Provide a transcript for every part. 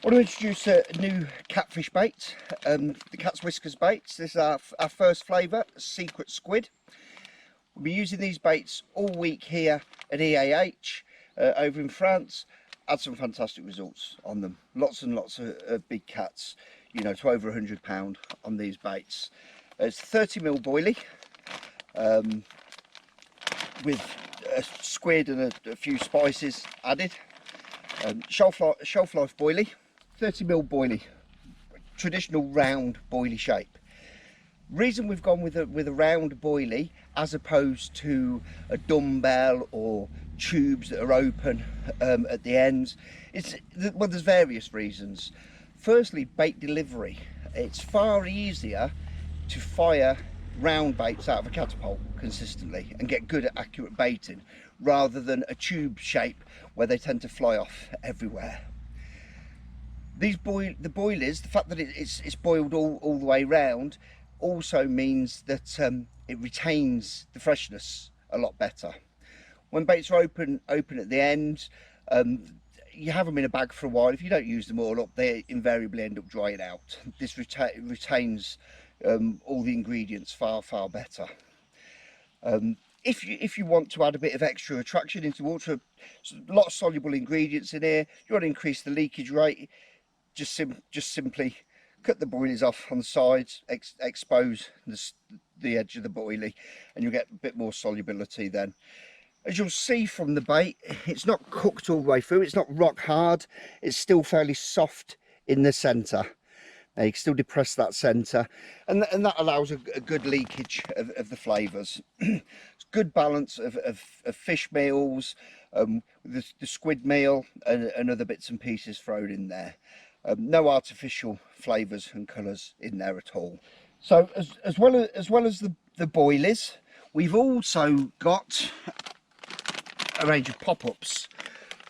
want to introduce a new catfish bait, the Cats Whiskers baits. This is our first flavour, Secret Squid. We'll be using these baits all week here at EAH over in France. Had some fantastic results on them. Lots and lots of big cats, you know, to over £100 on these baits. It's 30mm boilie with a squid and a few spices added. Shelf life boilie, 30mm boilie, traditional round boilie shape. Reason we've gone with a round boilie as opposed to a dumbbell or tubes that are open at the ends, well, there's various reasons. Firstly, bait delivery. It's far easier to fire round baits out of a catapult consistently and get good at accurate baiting rather than a tube shape where they tend to fly off everywhere. The boilies, the fact that it's boiled all the way round also means that it retains the freshness a lot better. When baits are open at the end, you have them in a bag for a while. If you don't use them all up, they invariably end up drying out. This retains all the ingredients far better. If you want to add a bit of extra attraction into water, a lot of soluble ingredients in here, you want to increase the leakage rate, just simply cut the boilies off on the sides, expose the edge of the boilie, and you'll get a bit more solubility then. As you'll see from the bait, it's not cooked all the way through, it's not rock hard, it's still fairly soft in the centre. Now you can still depress that centre, and that allows a good leakage of the flavours. It's good balance of fish meals, the squid meal and other bits and pieces thrown in there. No artificial flavours and colours in there at all. So as well as the boilies, we've also got a range of pop-ups.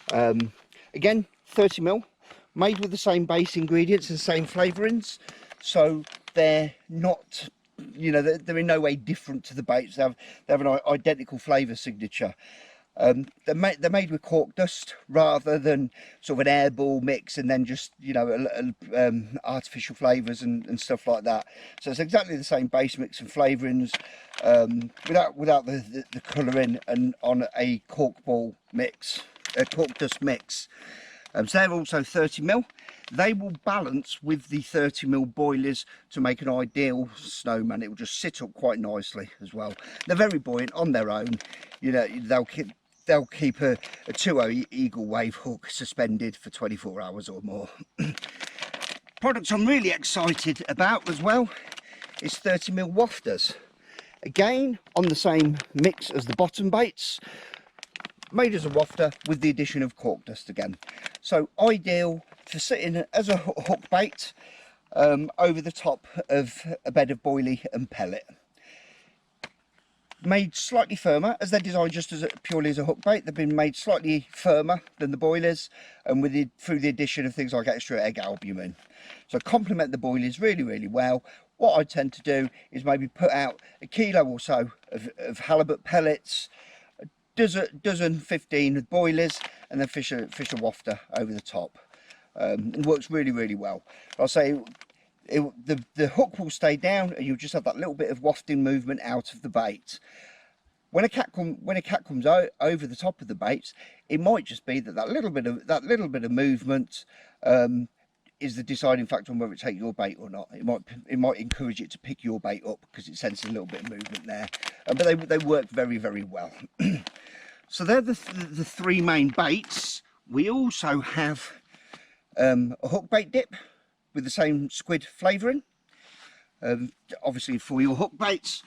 Again, 30mm, made with the same base ingredients and same flavourings, so they're not, you know, they're in no way different to the baits. They have an identical flavour signature. They're made with cork dust rather than sort of an airball mix and then just, you know, artificial flavours and stuff like that. So it's exactly the same base mix and flavourings, without the colouring, and on a cork ball mix, a cork dust mix. So they're also 30mm. They will balance with the 30mm boilies to make an ideal snowman. It will just sit up quite nicely as well. They're very buoyant on their own. You know, they'll keep a 2-0 eagle wave hook suspended for 24 hours or more. Product I'm really excited about as well is 30mm wafters. Again, on the same mix as the bottom baits, made as a wafter with the addition of cork dust again. So ideal for sitting as a hook bait over the top of a bed of boilie and pellet. Made slightly firmer, as they're designed just as purely as a hook bait. They've been made slightly firmer than the boilies, and through the addition of things like extra egg albumin. So complement the boilies really well. What I tend to do is maybe put out a kilo or so of halibut pellets, dozen 15 of boilies, and then fish a wafter over the top. It works really well. I'll say the hook will stay down, and you'll just have that little bit of wafting movement out of the bait. When a cat comes over the top of the baits, it might just be that little bit of movement is the deciding factor on whether it takes your bait or not. It might encourage it to pick your bait up because it senses a little bit of movement there. But they work very well. So they're the three main baits. We also have a hook bait dip with the same squid flavouring, obviously for your hook baits,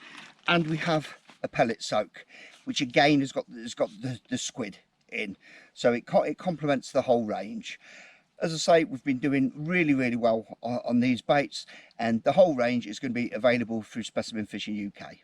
and we have a pellet soak, which again has got the squid in, so it complements the whole range. As I say, we've been doing really well on these baits, and the whole range is going to be available through Specimen Fishing UK.